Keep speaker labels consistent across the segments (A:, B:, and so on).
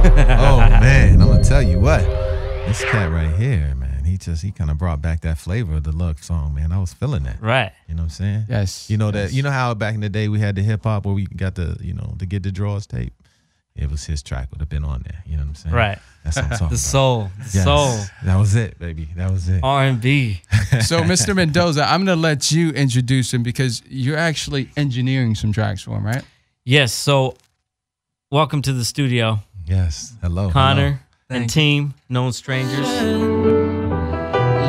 A: Oh man, I'm gonna tell you what. This cat right here, man, he kind of brought back that flavor of the Luck song, man. I was feeling that.
B: Right.
A: You know what I'm saying?
C: Yes.
A: You know that. You know how back in the day we had the hip hop where we got the, the Get the Draws tape. It was his track would have been on there. You know what I'm saying?
B: Right.
A: That's what I'm talking
B: The
A: about.
B: soul. The
A: Yes.
B: soul.
A: That was it, baby. That was it.
B: R&B.
C: So, Mr. Mendoza, I'm going to let you introduce him because you're actually engineering some tracks for him, right?
B: Yes. So, welcome to the studio,
A: Yes. Hello.
B: Connor
A: Hello.
B: and team, known strangers.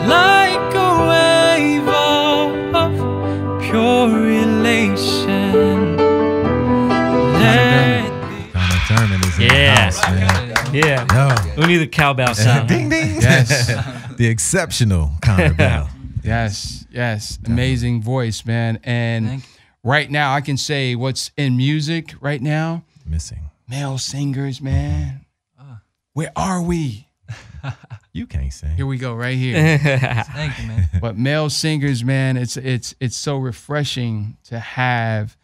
D: Like a wave of pure elation.
A: Connor Duermit is in the house, man.
B: Yeah.
A: Yo.
B: We need the cowbell sound.
A: Ding ding.
C: Yes.
A: The exceptional Connor Bell.
C: Yes. Yes. Amazing voice, man. And right now, I can say what's in music right now.
A: Missing.
C: Male singers, man. Where are we?
A: You can't sing.
C: Here we go, right here.
D: Thank you, man.
C: But male singers, man, it's so refreshing to have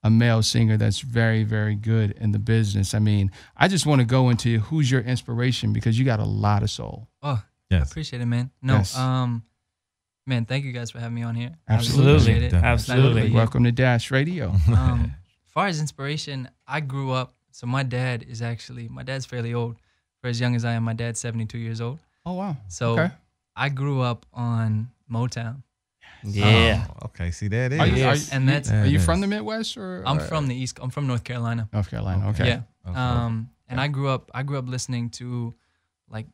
C: a male singer that's very, very good in the business. I mean, I just want to go into who's your inspiration because you got a lot of soul.
D: Oh,
A: Yes.
D: I appreciate it, man. No,
C: Yes.
D: man, thank you guys for having me on here.
C: Absolutely.
D: I appreciate it.
B: Absolutely.
C: Welcome to Dash Radio.
D: As far as inspiration, I grew up. So my dad's fairly old. For as young as I am, my dad's 72 years old.
C: Oh, wow.
D: So
C: Okay.
D: I grew up on Motown.
B: Yeah.
A: Oh, okay. See, that is.
C: Are you,
B: Yes.
D: And that's
C: are you
A: Yes.
C: from the Midwest or?
D: I'm from the East. I'm from North Carolina.
C: North Carolina. Okay.
D: Yeah.
A: Okay.
D: And I grew up listening to like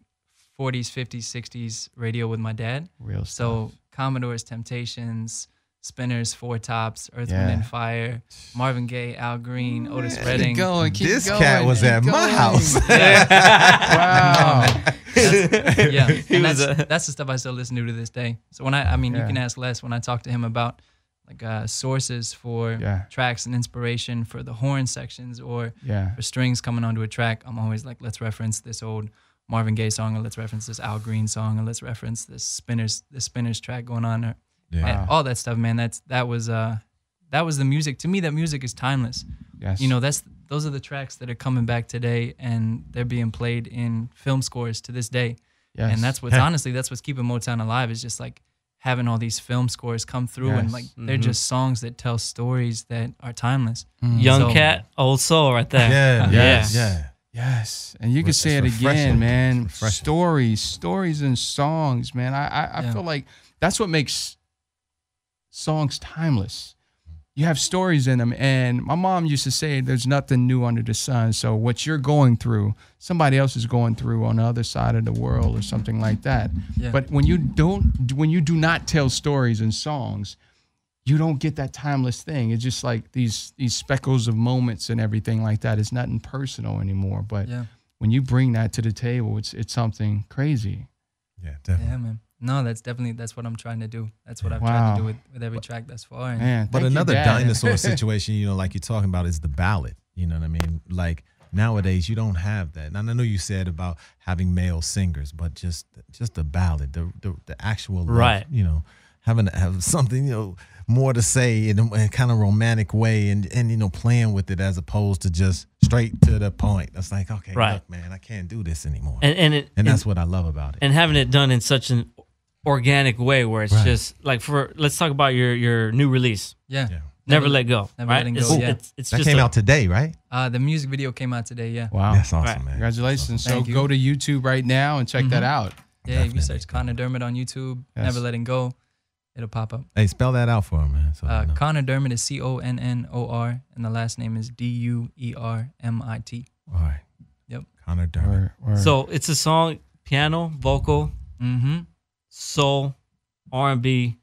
D: 40s, 50s, 60s radio with my dad.
C: Real stuff.
D: So Commodore's Temptations, Spinners, Four Tops, Earth,
C: Yeah.
D: Wind and Fire, Marvin Gaye, Al Green, Otis
C: Keep
D: Redding.
C: going. Keep
A: This
C: going,
A: cat was
C: keep
A: at my
C: going.
A: house.
C: Wow.
D: Yeah, and
B: was
D: that's the stuff I still listen to this day. So when I mean,
C: Yeah.
D: you can ask Les when I talk to him about like sources for
C: Yeah.
D: tracks and inspiration for the horn sections or
C: Yeah.
D: for strings coming onto a track. I'm always like, let's reference this old Marvin Gaye song, or let's reference this Al Green song, or let's reference this Spinners track going on, or
A: Yeah.
D: and all that stuff, man. That was the music. To me, that music is timeless.
C: Yes.
D: You know, those are the tracks that are coming back today, and they're being played in film scores to this day.
C: Yes.
D: And that's what's keeping Motown alive, is just like having all these film scores come through, and
C: Yes.
D: like they're just songs that tell stories that are timeless.
B: Young
D: So-
B: cat, old soul right there.
A: Yeah.
C: Yes.
A: Yeah.
C: Yes, and you can
A: It's
C: say it
A: refreshing.
C: again, man.
A: It's refreshing.
C: Stories and songs, man. I
D: Yeah.
C: feel like that's what makes songs timeless. You have stories in them, and my mom used to say, "There's nothing new under the sun." So what you're going through, somebody else is going through on the other side of the world, or something like that.
D: Yeah.
C: But when you do not tell stories in songs, you don't get that timeless thing. It's just like these speckles of moments and everything like that. It's nothing personal anymore. But
D: Yeah.
C: when you bring that to the table, it's something crazy.
A: Yeah. Definitely.
D: Yeah, man. No, that's what I'm trying to do. That's what I've
C: Wow.
D: tried to do with every track thus far. And
C: Man,
A: But
C: thank you,
A: another
C: Dad.
A: dinosaur situation, like you're talking about, is the ballad. You know what I mean? Like nowadays, you don't have that. And I know you said about having male singers, but just the ballad, the actual love,
B: Right.
A: having to have something, more to say in a kind of romantic way, and playing with it as opposed to just straight to the point. That's like, okay,
B: Right.
A: look, man, I can't do this anymore.
B: And
A: That's what I love about it.
B: and having it done in such an organic way where it's
A: Right.
B: just like let's talk about your new release,
D: yeah.
A: Yeah.
B: Never Let Go.
D: Never
B: right?
D: Letting Go,
B: It's,
D: yeah.
B: it's
A: That
B: just
A: came out today, right?
D: The music video came out today. Yeah.
C: Wow.
A: That's awesome,
B: Right.
A: man.
C: Congratulations. So
D: Thank you.
C: go to YouTube right now and check that out.
D: Yeah. If you search Connor Duermit on YouTube,
C: Yes.
D: Never Letting Go, it'll pop up.
A: Hey, spell that out for him, man. So I know.
D: Connor Duermit is CONNOR, and the last name is DUERMIT.
A: All right.
D: Yep.
A: Connor Duermit.
B: So it's a song, piano, vocal,
D: Mm-hmm.
B: soul, R&B.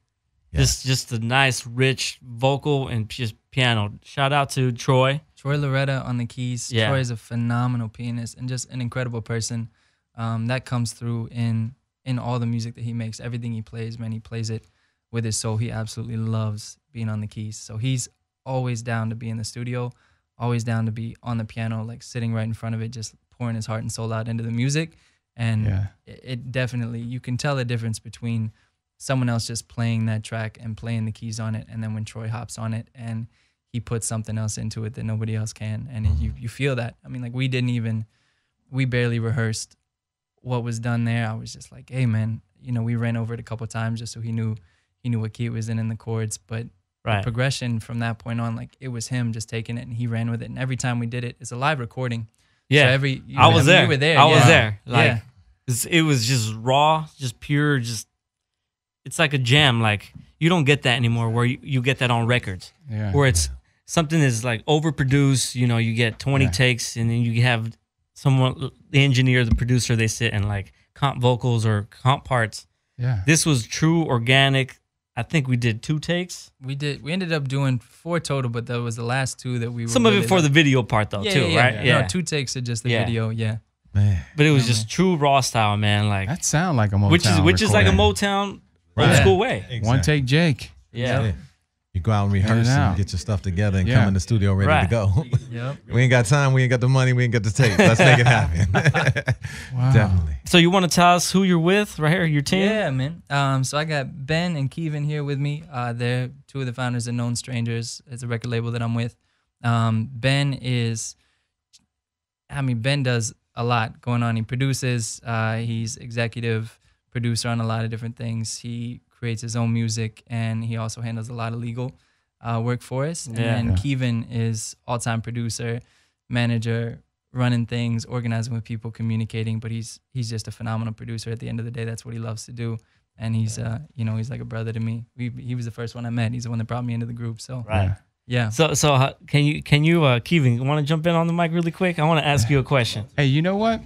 A: Yes.
B: Just a nice, rich vocal and just piano. Shout out to Troy.
D: Troy Loretta on the keys.
B: Yeah.
D: Troy is a phenomenal pianist and just an incredible person. That comes through in all the music that he makes. Everything he plays, man, he plays it with his soul. He absolutely loves being on the keys. So he's always down to be in the studio, always down to be on the piano, like sitting right in front of it, just pouring his heart and soul out into the music. And it definitely, you can tell the difference between someone else just playing that track and playing the keys on it, and then when Troy hops on it and he puts something else into it that nobody else can, and you feel that. I mean, like we didn't even we barely rehearsed what was done there. I was just like, hey man, you know, we ran over it a couple of times just so he knew what key it was in the chords. But the progression from that point on, like it was him just taking it and he ran with it. And every time we did it, it's a live recording.
B: Yeah,
D: so
B: I was there.
D: You were there.
B: I was there.
D: Like,
B: it was just raw, just pure, just it's like a jam. Like you don't get that anymore where you get that on records.
C: Yeah.
B: Where it's something is like overproduced, you know, you get 20 takes and then you have someone, the engineer, the producer, they sit and like comp vocals or comp parts.
C: Yeah.
B: This was true, organic. I think we did 2 takes.
D: We ended up doing 4 total, but that was the last 2 that we were.
B: Some of it for the video part though, too, right?
D: Yeah. No, 2 takes of just the video,
A: Man.
B: But it was just true raw style, man. Like
C: That sound like a Motown
B: which is like a
C: recording.
B: Motown old school way.
A: Exactly.
C: One take Jake.
B: Yeah.
A: You go out and rehearse and get your stuff together and come in the studio ready to go.
D: Yep.
A: We ain't got time. We ain't got the money. We ain't got the tape. Let's make it happen.
C: Wow.
A: Definitely.
B: So you want to tell us who you're with right here, your team?
D: Yeah, man. So I got Ben and Kevin here with me. They're 2 of the founders of Known Strangers. It's a record label that I'm with. Ben does a lot going on. He produces. He's executive producer on a lot of different things. He creates his own music, and he also handles a lot of legal work for us. And then Kevin is all-time producer, manager, running things, organizing with people, communicating. But he's just a phenomenal producer. At the end of the day, that's what he loves to do. And he's he's like a brother to me. He was the first one I met. He's the one that brought me into the group. So yeah.
B: So can you Kevin, you want to jump in on the mic really quick? I want to ask you a question.
C: Hey, you know what?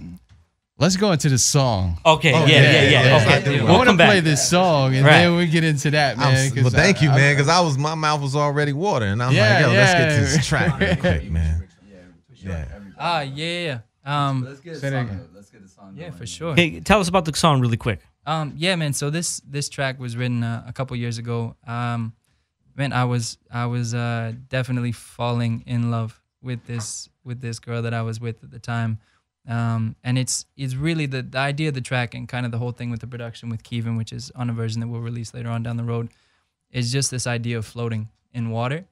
C: Let's go into the song.
B: Okay, yeah. Okay,
C: I want to play this song, and then we get into that, man.
A: Well, thank you, man, because my mouth was already watering. And I'm like, yo, let's get to this track real quick, man.
D: Yeah.
E: Let's get the song.
D: Yeah, for sure.
B: Hey, tell us about the song really quick.
D: Yeah, man. So this track was written a couple years ago. Man, I was definitely falling in love with this girl that I was with at the time. And it's really the idea of the track and kind of the whole thing with the production with Kevin, which is on a version that we'll release later on down the road, is just this idea of floating in water,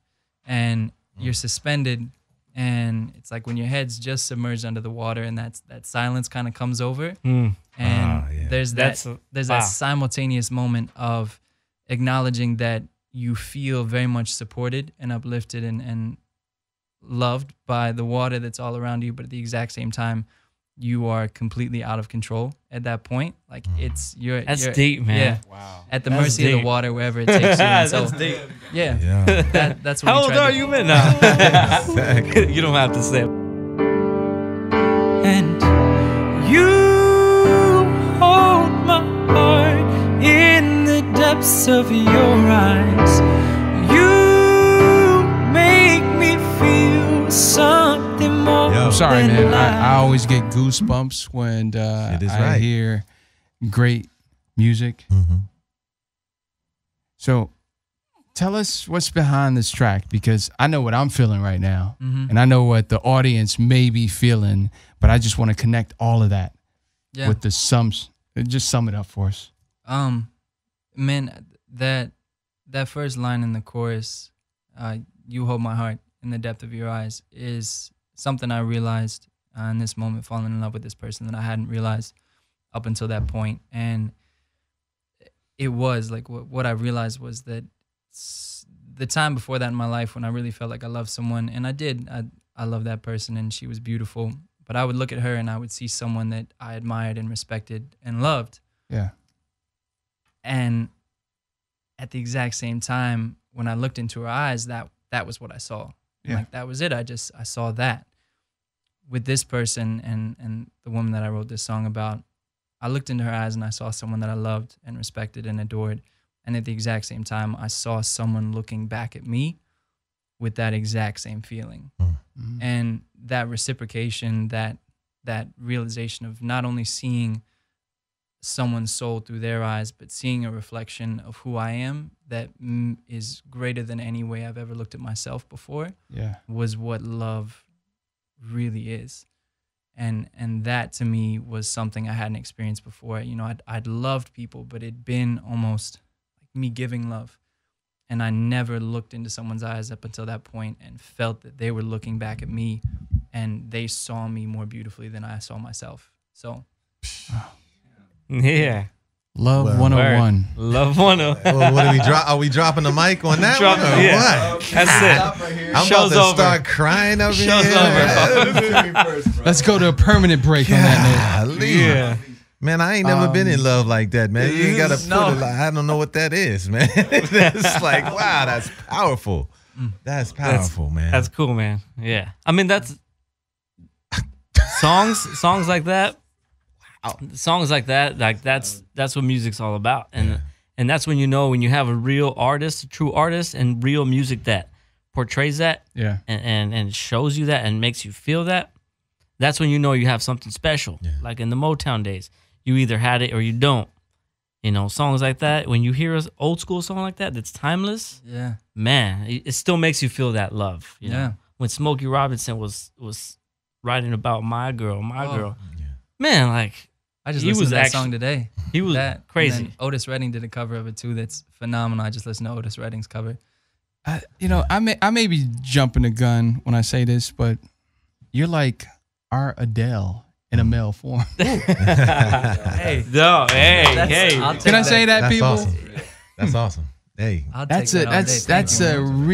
D: and you're suspended, and it's like when your head's just submerged under the water, and that silence kind of comes over, and there's that simultaneous moment of acknowledging that you feel very much supported and uplifted and loved by the water that's all around you, but at the exact same time, you are completely out of control at that point. Like
B: That's
D: you're
B: deep, man.
D: Yeah,
C: Wow.
D: at the mercy of the water wherever it takes you. And so,
B: That's deep.
D: Yeah. That's what
B: How old are you, man? No. You don't have to say.
F: And you hold my heart in the depths of your eyes. You make me feel something more.
C: I'm sorry,
F: than
C: man.
F: life.
C: I always get goosebumps when I hear great music.
A: Mm-hmm.
C: So tell us what's behind this track, because I know what I'm feeling right now, and I know what the audience may be feeling, but I just want to connect all of that with the sums. Just sum it up for us.
D: Man, that first line in the chorus, "You hold my heart in the depth of your eyes," is something I realized in this moment, falling in love with this person that I hadn't realized up until that point. And it was like what I realized was that the time before that in my life when I really felt like I loved someone, and I did, I loved that person and she was beautiful, but I would look at her and I would see someone that I admired and respected and loved.
C: Yeah.
D: And at the exact same time, when I looked into her eyes, that was what I saw.
C: Yeah.
D: Like that was it. I saw that. With this person and the woman that I wrote this song about, I looked into her eyes and I saw someone that I loved and respected and adored. And at the exact same time, I saw someone looking back at me with that exact same feeling.
C: Mm-hmm.
D: And that reciprocation, that realization of not only seeing someone's soul through their eyes, but seeing a reflection of who I am that is greater than any way I've ever looked at myself before, was what love really is. And that to me was something I hadn't experienced before. You know, I'd loved people, but it'd been almost like me giving love. And I never looked into someone's eyes up until that point and felt that they were looking back at me and they saw me more beautifully than I saw myself. So
B: Yeah.
C: Love
A: Well,
C: 101.
B: Love 101.
A: Well, what are we dropping the mic on that
B: Drop-
A: one or
B: yeah.
A: what?
B: That's it.
E: Right here.
A: I'm
B: Show's
A: about to
B: over.
A: start crying up
B: Show's
A: here.
C: Let's go to a permanent break on that
A: Golly.
B: Yeah.
A: Man, I ain't never been in love like that, man. You ain't got to put
D: No.
A: it like, I don't know what that is, man. It's like, wow, that's powerful. That's powerful, man.
B: That's cool, man. Yeah. I mean, that's songs like that. Songs like that, that's what music's all about. And that's when you know when you have a real artist, a true artist, and real music that portrays that
C: Yeah.
B: and shows you that and makes you feel that. That's when you know you have something special.
A: Yeah.
B: Like in the Motown days, you either had it or you don't. You know, songs like that, when you hear an old school song like that that's timeless,
D: yeah,
B: man, it still makes you feel that love. You know?
D: Yeah.
B: When Smokey Robinson was writing about my girl,
D: Oh.
B: man, like
D: I just
B: He
D: listened
B: was
D: to that
B: actually-
D: song today.
B: he was
D: That and
B: crazy.
D: then Otis Redding did a cover of it too. That's phenomenal. I just listened to Otis Redding's cover.
C: I may be jumping the gun when I say this, but you're like our Adele in a male form.
D: Hey,
B: No, hey, hey.
D: I'll take
C: Can I say that,
A: That's
C: people?
A: awesome. That's awesome. Hey,
D: I'll
C: That's
D: take
C: a
D: that all day. Thank
C: that's
D: you,
C: a
D: man.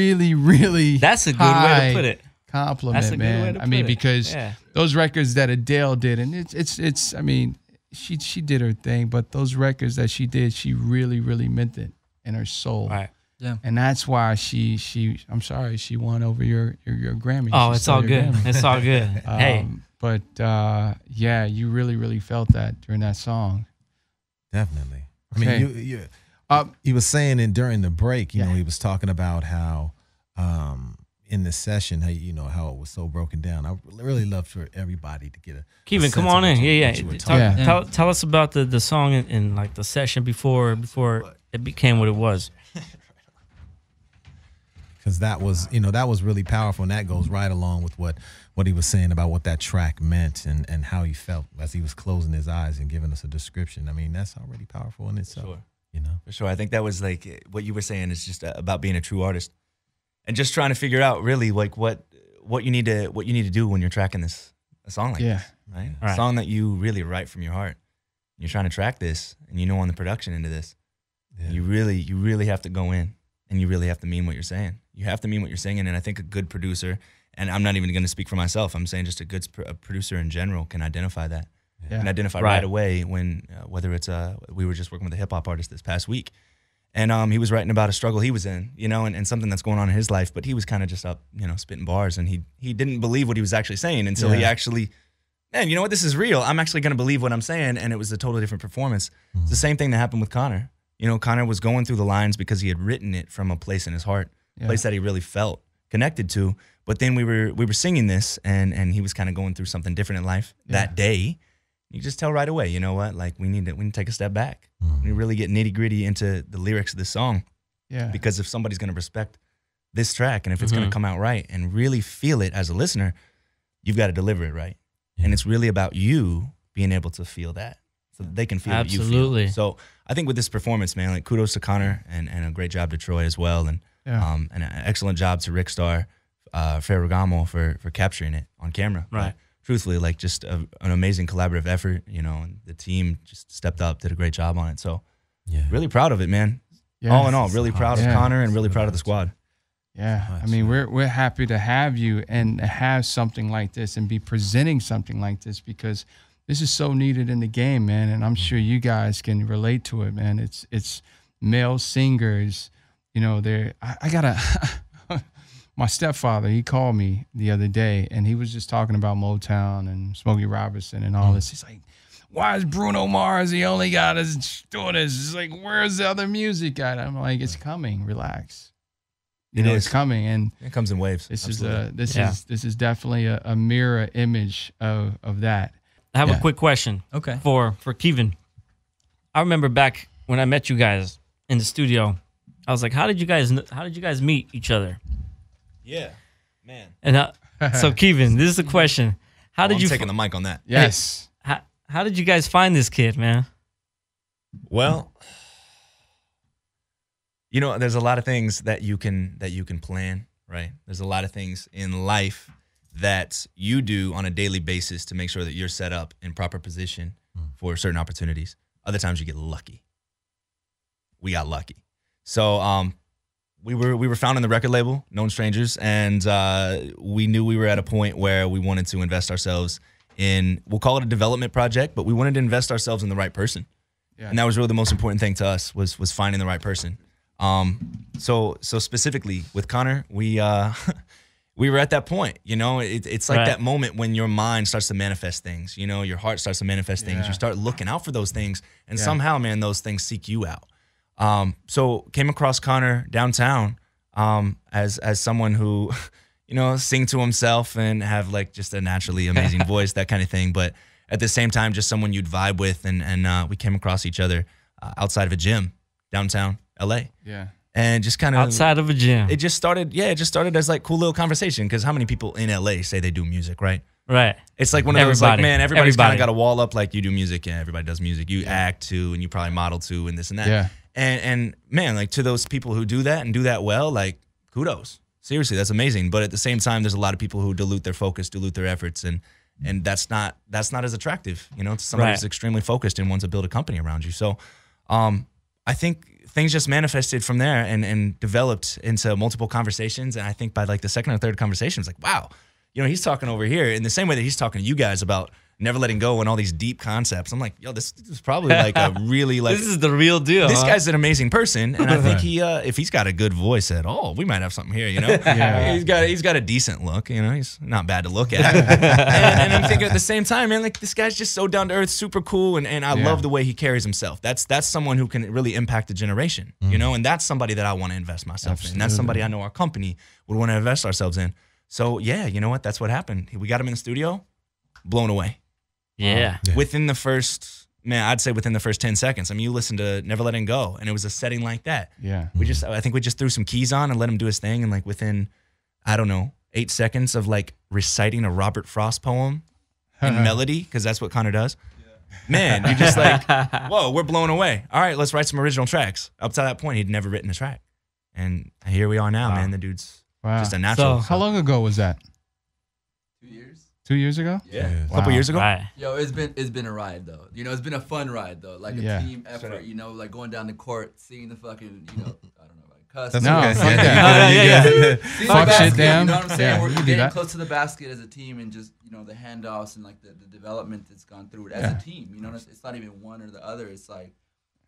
C: really
B: That's a good way
C: high
B: to put it.
C: compliment,
B: That's a good way
C: man.
B: to
C: I mean,
B: put it.
C: because
B: Yeah.
C: those records that Adele did, and it's I mean, she did her thing, but those records that she did, she really meant it in her soul.
B: Right.
C: And that's why she I'm sorry, she won over your Grammy.
B: Oh,
C: She
B: it's
C: stole
B: all
C: your
B: good.
C: Grammy.
B: It's all good. Hey,
C: But yeah, you really felt that during that song.
A: definitely. I
C: Okay.
A: mean, he was saying during the break, you know,
C: Yeah.
A: he was talking about how in the session, how it was so broken down. I really love for everybody to get a
B: Kevin, come
A: sense
B: on
A: of
B: in.
A: what you-
B: Yeah,
A: what you
B: yeah.
A: were
B: Talk-
A: talking
C: Yeah.
B: Tell us about the song in like the session before it became what it was.
A: because that was really powerful, and that goes right along with what he was saying about what that track meant and how he felt as he was closing his eyes and giving us a description. I mean, that's already powerful in itself.
G: Sure.
A: You know,
G: For sure. I think that was like what you were saying is just about being a true artist and just trying to figure out really like what you need to do when you're tracking a song like
C: Yeah.
G: this, right?
B: Right.
G: A song that you really write from your heart. You're trying to track this and on the production into this.
A: Yeah.
G: You really have to go in and you really have to mean what you're saying. You have to mean what you're singing. And I think a good producer, and I'm not even going to speak for myself, I'm saying just a good producer in general can identify that.
C: Yeah.
G: And identify
B: Right.
G: right away when, whether it's we were just working with a hip hop artist this past week, and he was writing about a struggle he was in, and something that's going on in his life, but he was kind of just up, spitting bars, and he didn't believe what he was actually saying until he
C: Yeah.
G: actually, man, you know what, this is real. I'm actually going to believe what I'm saying, and it was a totally different performance. It's the same thing that happened with Connor. Connor was going through the lines because he had written it from a place in his heart, a place that he really felt connected to. But then we were singing this, and he was kind of going through something different in life that day. You just tell right away, you know what? Like we need to take a step back. We really get nitty gritty into the lyrics of this song,
C: Yeah.
G: because if somebody's going to respect this track and if it's going to come out right and really feel it as a listener, you've got to deliver it right. And it's really about you being able to feel that, so that they can feel what you
B: Absolutely.
G: feel. So I think with this performance, man, like kudos to Connor and a great job to Troy as well, and
C: Yeah.
G: and an excellent job to Rick Starr, Ferragamo for capturing it on camera.
B: Right.
G: But truthfully, like just an amazing collaborative effort, and the team just stepped up, did a great job on it. So
A: yeah,
G: really proud of it, man.
C: Yeah.
G: All in all, really proud
C: Yeah.
G: of Connor and really proud of the squad.
C: Yeah, I
A: Nice.
C: mean, we're happy to have you and have something like this and be presenting something like this, because this is so needed in the game, man. And I'm sure you guys can relate to it, man. It's male singers, I got my stepfather, he called me the other day and he was just talking about Motown and Smokey Robinson and all this. He's like, why is Bruno Mars the only guy that's doing this? It's like, where's the other music at? I'm like, it's coming, relax. It's
G: is.
C: coming, and
G: It comes in waves.
C: this
G: Absolutely.
C: this is definitely a mirror image of that.
B: I have
C: Yeah.
B: a quick question
D: Okay.
B: for Kevin. I remember back when I met you guys in the studio. I was like, how did you guys meet each other?
G: Yeah, man.
B: And so Kevin, this is the question. How did
G: I'm
B: you
G: taking the mic on that?
C: Yes.
B: how did you guys find this kid, man?
G: Well, there's a lot of things that you can plan, right? There's a lot of things in life that you do on a daily basis to make sure that you're set up in proper position for certain opportunities. Other times you get lucky. We got lucky. So we were found in the record label, Known Strangers, and we knew we were at a point where we wanted to invest ourselves in, we'll call it a development project, but we wanted to invest ourselves in the right person. Yeah. And that was really the most important thing to us was finding the right person. So specifically with Connor, we were at that point, you know, it's like that moment when your mind starts to manifest things, you know, your heart starts to manifest things. You start looking out for those things, and somehow, man, those things seek you out. So came across Connor downtown, as someone who, you know, sing to himself and have like just a naturally amazing voice, that kind of thing. But at the same time, just someone you'd vibe with. And we came across each other outside of a gym downtown LA. Yeah. And just kind of
B: outside of a gym.
G: It just started as like cool little conversation. Because how many people in LA say they do music, right?
B: Right.
G: It's like one of those like, man, everybody's kind of got a wall up like you do music. Yeah, everybody does music. You act too, and you probably model too, and this and that. Yeah. And man, like to those people who do that and do that well, like kudos. Seriously, that's amazing. But at the same time, there's a lot of people who dilute their focus, dilute their efforts, and that's not as attractive, you know, to somebody who's extremely focused and wants to build a company around you. So I think things just manifested from there and developed into multiple conversations. And I think by like the second or third conversation, it's like, wow, you know, he's talking over here in the same way that he's talking to you guys about never letting go and all these deep concepts. I'm like, yo, this is probably like a really like,
B: this is the real deal.
G: This guy's an amazing person. And I think if he's got a good voice at all, we might have something here, you know? He's got a decent look, you know, he's not bad to look at. and I'm thinking at the same time, man, like this guy's just so down to earth, super cool. And I love the way he carries himself. That's someone who can really impact a generation, you know? And that's somebody that I want to invest myself in. And that's somebody I know our company would want to invest ourselves in. So yeah, you know what? That's what happened. We got him in the studio, blown away.
B: Yeah.
G: Within the first, I'd say within the first 10 seconds. I mean, you listen to Never Let Him Go, and it was a setting like that. Yeah. I think we just threw some keys on and let him do his thing. And like within, I don't know, 8 seconds of like reciting a Robert Frost poem in melody, because that's what Connor does. Man, you're just like, whoa, we're blown away. All right, let's write some original tracks. Up to that point, he'd never written a track. And here we are now, man. The dude's just a natural.
C: So, how long ago was that?
E: 2 years.
C: 2 years ago?
E: Yeah.
G: A couple years ago?
B: Right.
E: Yo, it's been a ride though. You know, it's been a fun ride though. Like a team effort, you know, like going down the court, seeing the fucking, you know, I don't know, like cuss.
C: That's no, fuck that.
E: Fuck shit down. You know what I'm saying? We're getting close to the basket as a team, and just, you know, the handoffs and like the development that's gone through it as a team. You know, it's not even one or the other. It's like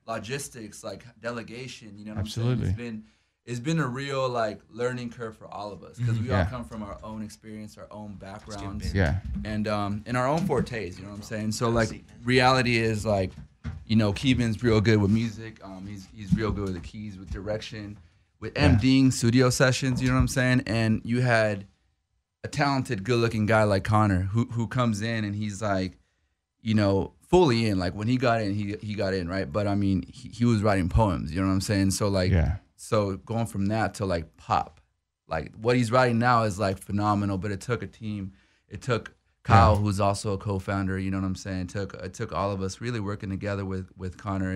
E: logistics, like delegation, you know what I'm saying? It's been a real like learning curve for all of us, because we all come from our own experience, our own backgrounds, and in our own fortes. You know what I'm saying? So like, reality is like, you know, Keevan's real good with music. He's real good with the keys, with direction, with MDing studio sessions. You know what I'm saying? And you had a talented, good-looking guy like Connor who comes in and he's like, you know, fully in. Like when he got in, he got in, right? But I mean, he was writing poems. You know what I'm saying? So like. So going from that to like pop, like what he's writing now is like phenomenal. But it took a team. It took Kyle, who's also a co-founder. You know what I'm saying? It took all of us really working together with Connor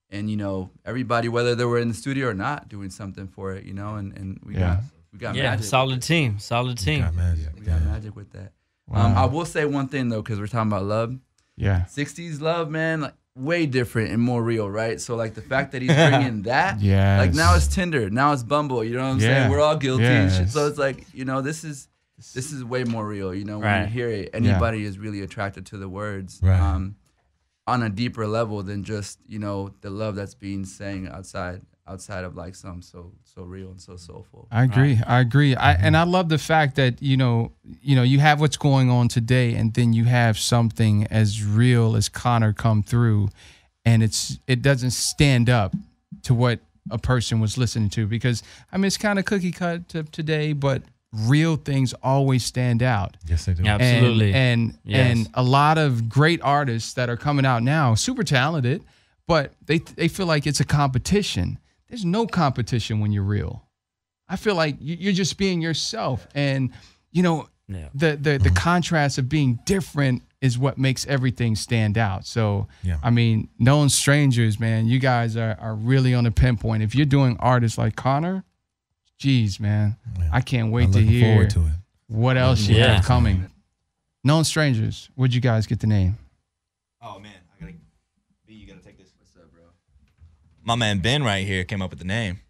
E: and you know, everybody, whether they were in the studio or not, doing something for it. You know, and we got magic.
B: Solid team.
G: We got
E: magic with that. Wow. I will say one thing though, because we're talking about love. Yeah. 60s love, man. Like, way different and more real, right? So like the fact that he's bringing that, like now it's Tinder, now it's Bumble, you know what I'm saying? We're all guilty and shit. So it's like, you know, this is way more real, you know, when you hear it. Anybody is really attracted to the words on a deeper level than just, you know, the love that's being sang outside of like some so real and so soulful.
C: I agree. And I love the fact that, you know, you have what's going on today, and then you have something as real as Connor come through, and it doesn't stand up to what a person was listening to, because I mean, it's kind of cookie cut today, but real things always stand out.
A: Yes, they do.
B: Absolutely.
C: And a lot of great artists that are coming out now, super talented, but they feel like it's a competition. There's no competition when you're real. I feel like you're just being yourself, and you know the contrast of being different is what makes everything stand out. So I mean, Known Strangers, man, you guys are really on the pinpoint. If you're doing artists like Connor, geez, man, I can't wait to hear what else you have coming. Known Strangers. Where'd you guys get the name?
G: Oh man, you gotta take this. What's up, bro? My man Ben right here came up with the name.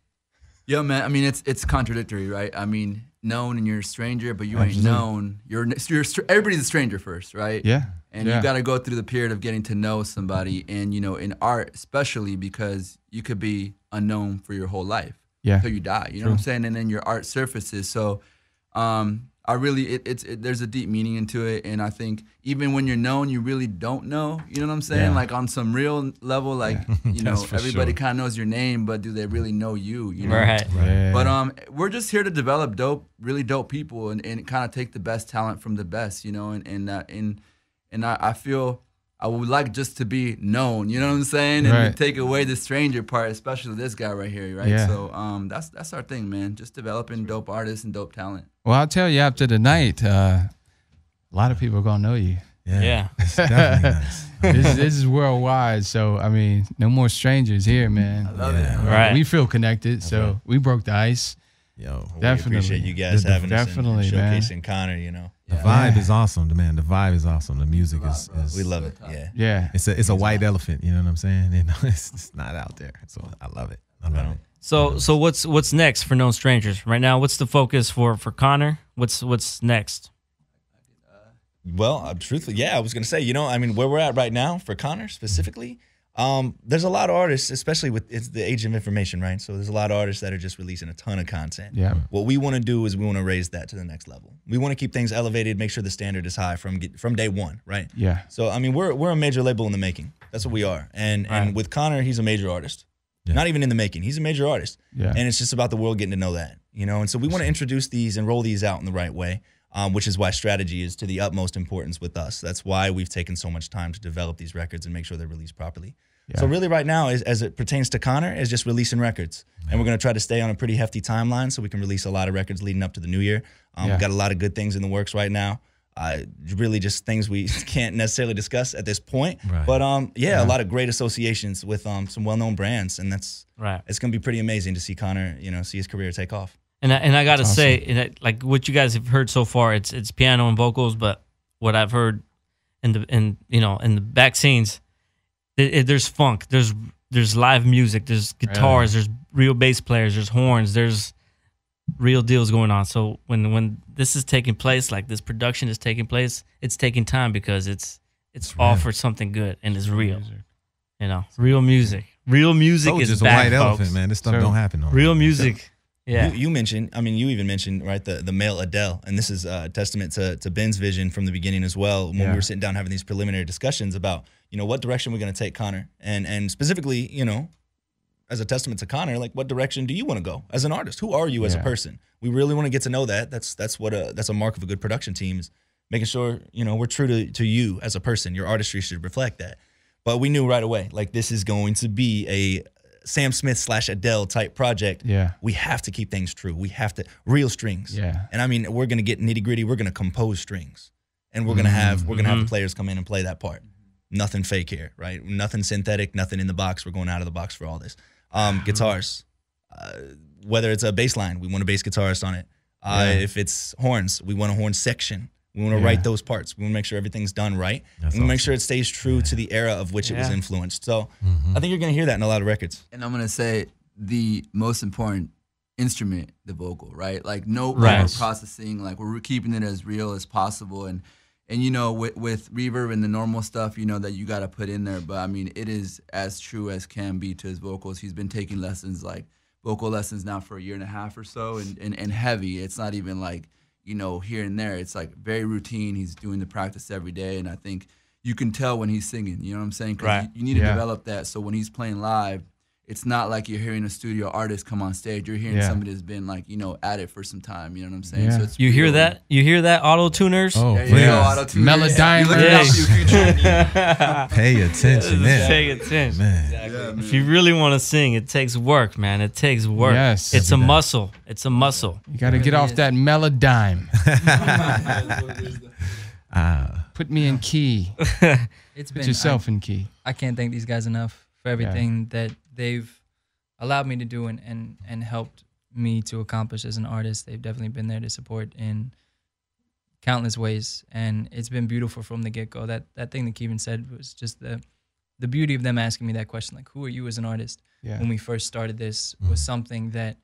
E: Yo, man. I mean, it's contradictory, right? I mean, known and you're a stranger, but you ain't known. Everybody's a stranger first, right?
C: Yeah.
E: And you got to go through the period of getting to know somebody, and in art, especially because you could be unknown for your whole life until you die. You know what I'm saying? And then your art surfaces. So, I really, there's a deep meaning into it, and I think even when you're known, you really don't know. You know what I'm saying?
C: Yeah.
E: Like on some real level, like everybody kind of knows your name, but do they really know you? You know?
B: Right.
E: But we're just here to develop really dope people, and kind of take the best talent from the best. And I feel I would like just to be known. You know what I'm saying? And take away the stranger part, especially this guy right here, right?
C: Yeah.
E: So that's our thing, man. Just developing dope artists and dope talent.
C: Well, I'll tell you, after the night, a lot of people are going to know you.
B: Yeah.
A: It's definitely nice.
C: This is worldwide, so, I mean, no more strangers here, man.
E: I love it.
B: Right.
C: We feel connected, so we broke the ice.
A: Yo,
C: Definitely.
G: We appreciate you guys having us and
C: man.
G: showcasing Connor,
A: the vibe is awesome, man. The vibe is awesome. The music is
G: We love it.
C: Yeah.
A: It's a white elephant, you know what I'm saying? It's not out there. So I love it. I love it.
B: So what's next for Known Strangers right now? What's the focus for Connor? What's next?
G: Well, truthfully, I was gonna say, I mean, where we're at right now for Connor specifically, there's a lot of artists, especially it's the age of information, right? So there's a lot of artists that are just releasing a ton of content.
C: Yeah.
G: What we want to do is we want to raise that to the next level. We want to keep things elevated, make sure the standard is high from day one, right?
C: Yeah.
G: So I mean, we're a major label in the making. That's what we are. And with Connor, he's a major artist.
A: Yeah.
G: Not even in the making. He's a major artist.
C: Yeah.
G: And it's just about the world getting to know that, And so we want to introduce these and roll these out in the right way, which is why strategy is to the utmost importance with us. That's why we've taken so much time to develop these records and make sure they're released properly. Yeah. So really right now, as it pertains to Connor, is just releasing records. And we're going to try to stay on a pretty hefty timeline so we can release a lot of records leading up to the new year. We've got a lot of good things in the works right now. Really just things we can't necessarily discuss at this point. Right. But a lot of great associations with some well-known brands. And it's going to be pretty amazing to see Connor, see his career take off.
B: And I got to say, like what you guys have heard so far, it's piano and vocals, but what I've heard in the back scenes, there's funk, there's live music, there's guitars, there's real bass players, there's horns, there's real deals going on. So when this is taking place, like this production is taking place, it's taking time because it's all for something good and it's real. Real music. Real music is
A: just
B: back,
A: a white
B: folks.
A: elephant, man. This stuff don't happen.
B: Real music. Yeah.
G: You mentioned, you even mentioned, right, the male Adele. And this is a testament to Ben's vision from the beginning as well, when we were sitting down having these preliminary discussions about, what direction we're going to take Connor. And specifically, as a testament to Connor, like, what direction do you want to go as an artist? Who are you as a person? We really want to get to know that. That's a mark of a good production team, is making sure, we're true to you as a person. Your artistry should reflect that. But we knew right away, like, this is going to be a Sam Smith / Adele type project.
C: Yeah.
G: We have to keep things true. We have to real strings.
C: Yeah.
G: And I mean, we're gonna get nitty gritty. We're gonna compose strings, and we're gonna have the players come in and play that part. Nothing fake here, right? Nothing synthetic. Nothing in the box. We're going out of the box for all this. Guitars, whether it's a bass line, we want a bass guitarist on it. If it's horns, we want a horn section. We want to write those parts. We want to make sure everything's done right.
A: That's
G: and we make sure it stays true to the era of which it was influenced. So I think you're going to hear that in a lot of records.
E: And I'm going to say the most important instrument, the vocal, right? Like no processing, like we're keeping it as real as possible. And with reverb and the normal stuff, that you got to put in there. But I mean, it is as true as can be to his vocals. He's been taking lessons, like vocal lessons now for a year and a half or so, and heavy. It's not even like, here and there. It's like very routine. He's doing the practice every day, and I think you can tell when he's singing. You know what I'm saying? Because you need to develop that. So when he's playing live, it's not like you're hearing a studio artist come on stage. You're hearing somebody that's been at it for some time. You know what I'm saying?
C: Yeah.
E: So it's
B: You hear that? You hear that, auto tuners?
A: Oh,
E: there you go, auto-tuner.
C: Melodyne.
A: Pay attention, man.
B: Pay attention.
A: Man.
B: If you really want to sing, it takes work, man. It takes work.
C: Yes.
B: It's a muscle. It's a muscle.
C: You got to get off that Melodyne. Put me in key.
D: It's
C: Put
D: been
C: yourself in key.
D: I can't thank these guys enough for everything that they've allowed me to do and helped me to accomplish as an artist. They've definitely been there to support in countless ways, and it's been beautiful from the get-go. That thing that Kevin said was just the beauty of them asking me that question, like, who are you as an artist?
C: Yeah.
D: When we first started this was something that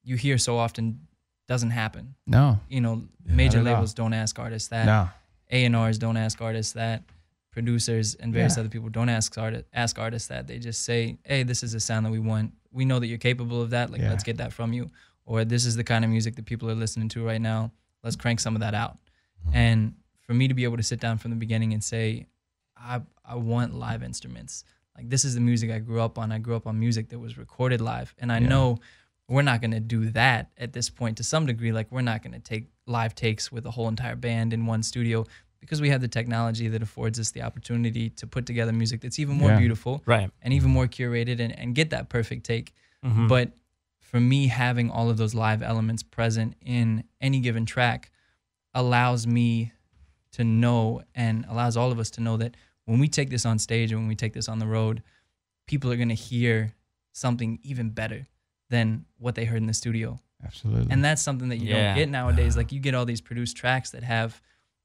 D: you hear so often doesn't happen.
C: No.
D: You know,
C: Yeah,
D: major
C: not at all.
D: labels don't ask artists that.
C: No.
D: A&Rs don't ask artists that. Producers and various other people don't ask artists that. They just say, hey, this is the sound that we want. We know that you're capable of that. Like, let's get that from you. Or this is the kind of music that people are listening to right now. Let's crank some of that out. And for me to be able to sit down from the beginning and say, I want live instruments. Like, this is the music I grew up on. I grew up on music that was recorded live. And I know we're not going to do that at this point to some degree. Like, we're not going to take live takes with a whole entire band in one studio, because we have the technology that affords us the opportunity to put together music that's even more beautiful,
B: right,
D: and even more curated, and get that perfect take. But for me, having all of those live elements present in any given track allows me to know, and allows all of us to know, that when we take this on stage and when we take this on the road, people are going to hear something even better than what they heard in the studio.
C: Absolutely.
D: And that's something that you don't get nowadays. Like, you get all these produced tracks that have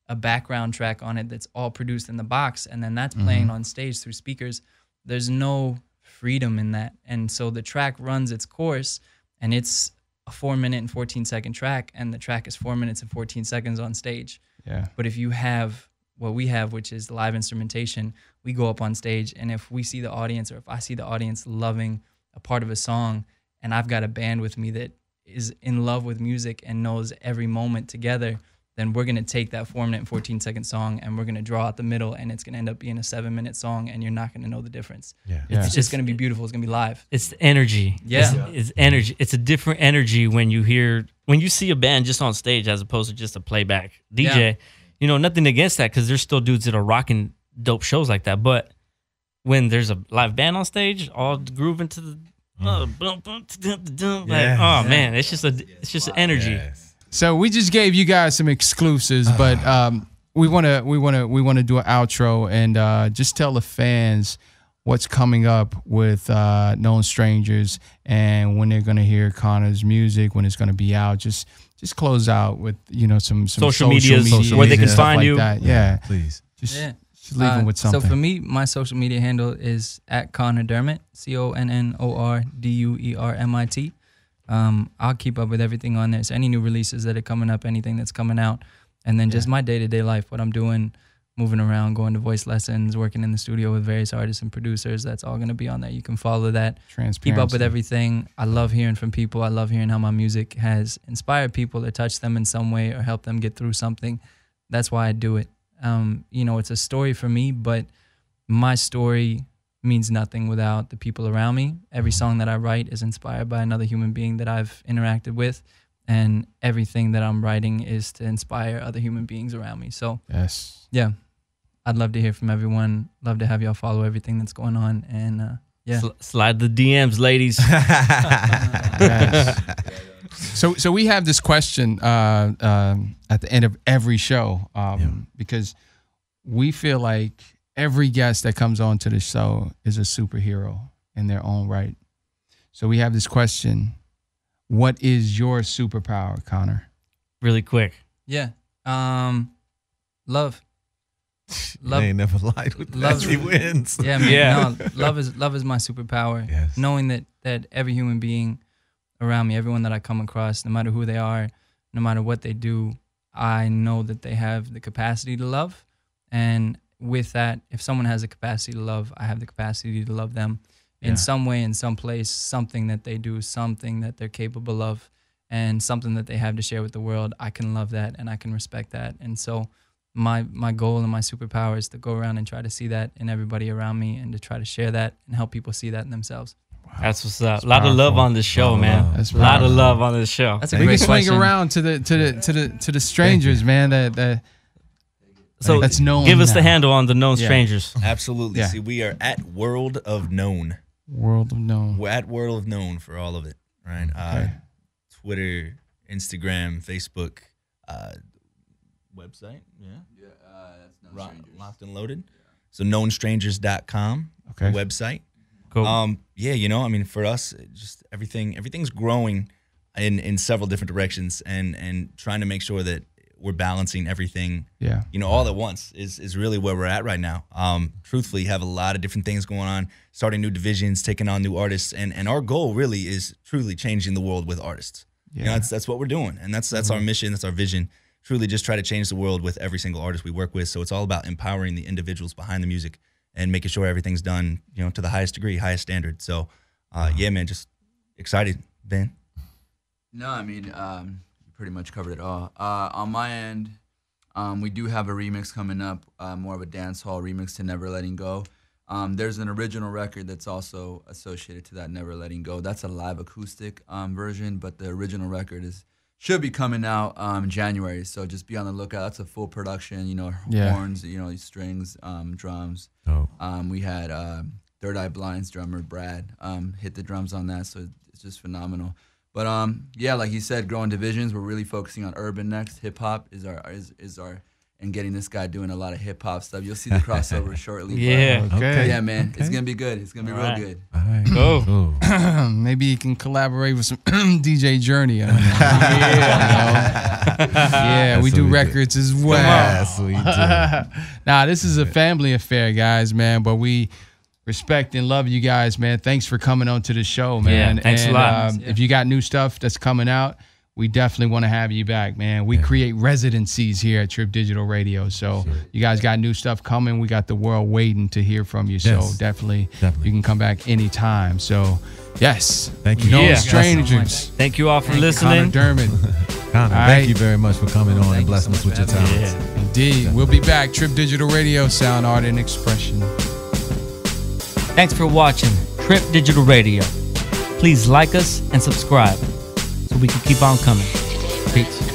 D: a background track on it that's all produced in the box, and then that's playing on stage through speakers. There's no freedom in that. And so the track runs its course, and it's a 4-minute and 14-second track, and the track is 4 minutes and 14 seconds on stage.
C: Yeah.
D: But if you have what we have, which is live instrumentation, we go up on stage, and if we see the audience, or if I see the audience loving a part of a song, and I've got a band with me that is in love with music and knows every moment together, then we're going to take that 4-minute and 14-second song, and we're going to draw out the middle, and it's going to end up being a 7-minute song, and you're not going to know the difference. It's just going to be beautiful. It's going to be live.
B: It's the energy. It's energy. It's a different energy when you see a band just on stage as opposed to just a playback DJ. You know, nothing against that, because there's still dudes that are rocking dope shows like that. But when there's a live band on stage, all grooving to the man, it's just an energy.
A: Yes.
C: So we just gave you guys some exclusives, but we wanna do an outro and just tell the fans what's coming up with Known Strangers, and when they're gonna hear Connor's music, when it's gonna be out. Just close out with some
B: social medias where they can find you.
C: That. Yeah,
A: please.
C: Just leave them with something.
D: So for me, my social media handle is @ConnorDuermit, ConnorDuermit. I'll keep up with everything on there. So any new releases that are coming up, anything that's coming out, and then just my day-to-day life, what I'm doing, moving around, going to voice lessons, working in the studio with various artists and producers. That's all going to be on there. You can follow that. Keep up with everything. I love hearing from people. I love hearing how my music has inspired people or touched them in some way or helped them get through something. That's why I do it. It's a story for me, but my story means nothing without the people around me. Every song that I write is inspired by another human being that I've interacted with, and everything that I'm writing is to inspire other human beings around me. So I'd love to hear from everyone. Love to have y'all follow everything that's going on, and
B: slide the DMs, ladies.
C: So we have this question at the end of every show because we feel like every guest that comes on to the show is a superhero in their own right. So we have this question: what is your superpower, Connor?
B: Really quick.
D: Yeah. Love.
A: They ain't never lied with
D: love.
A: He wins.
D: Yeah, man. No, love is my superpower.
A: Yes.
D: Knowing that every human being around me, everyone that I come across, no matter who they are, no matter what they do, I know that they have the capacity to love. And with that, if someone has the capacity to love, I have the capacity to love them in some way, in some place, something that they do, something that they're capable of, and something that they have to share with the world. I can love that and I can respect that. And so my goal and my superpower is to go around and try to see that in everybody around me, and to try to share that and help people see that in themselves.
B: Wow. That's what's up. A lot of love on this show, man.
C: That's
B: a lot of love on this show.
D: That's a
C: we
D: great
C: can swing
D: question.
C: around to the strangers, man.
B: So
C: that's known.
B: Give us the
C: now.
B: handle on the Known Strangers.
G: Absolutely.
C: Yeah.
G: See, we are at World of Known.
C: World of Known.
G: We're at World of Known for all of it, right?
C: Okay.
G: Twitter, Instagram, Facebook, website,
E: That's No Strangers.
G: Locked and Loaded. So knownstrangers.com,
C: Okay.
G: website.
B: Cool.
G: For us, just everything's growing in several different directions, and trying to make sure that we're balancing everything,
C: Yeah.
G: you know, all at once is really where we're at right now. Truthfully, have a lot of different things going on, starting new divisions, taking on new artists, and our goal really is truly changing the world with artists.
C: Yeah.
G: You know, that's what we're doing, and that's our mission, that's our vision. Truly, just try to change the world with every single artist we work with. So it's all about empowering the individuals behind the music and making sure everything's done, you know, to the highest degree, highest standard. So, yeah, man, just excited, Ben.
E: No, I mean, you pretty much covered it all. On my end, we do have a remix coming up, more of a dance hall remix to Never Letting Go. There's an original record that's also associated to that, Never Letting Go. That's a live acoustic version, but the original record should be coming out in January. So just be on the lookout. That's a full production, you know, horns, you know, strings, drums.
A: Oh.
E: We had Third Eye Blind's drummer, Brad, hit the drums on that, so it's just phenomenal. But yeah, like you said, growing divisions. We're really focusing on urban next. Hip hop is our and getting this guy doing a lot of hip hop stuff. You'll see the crossover shortly.
B: Yeah.
E: But,
C: Okay.
E: yeah, man,
A: Okay.
E: it's gonna be good. It's gonna be real good.
A: All right.
B: Go.
A: Oh.
C: Maybe you can collaborate with some DJ Journey. I don't know. Yeah, we
A: That's
C: do
A: what we do.
C: records as well.
A: That's what we do.
C: Nah, this is a family affair, guys, man. But we respect and love you guys, man. Thanks for coming on to the show, man.
B: Yeah, thanks a
C: and,
B: lot.
C: If you got new stuff that's coming out, we definitely want to have you back, man. We create residencies here at Trip Digital Radio. So you guys got new stuff coming. We got the world waiting to hear from you.
A: Yes.
C: So definitely
A: Definitely.
C: you can come back anytime. So, yes.
A: Thank you.
C: No
B: Yeah.
C: strangers.
B: Thank you all for
C: Connor
B: listening.
C: Dermot.
A: Connor,
C: All
A: thank
C: right.
A: you very much for coming on and blessing us with your talents.
B: Yeah.
C: Indeed. We'll be back. Trip Digital Radio, sound, art, and expression.
B: Thanks for watching Trip Digital Radio. Please like us and subscribe so we can keep on coming. Peace.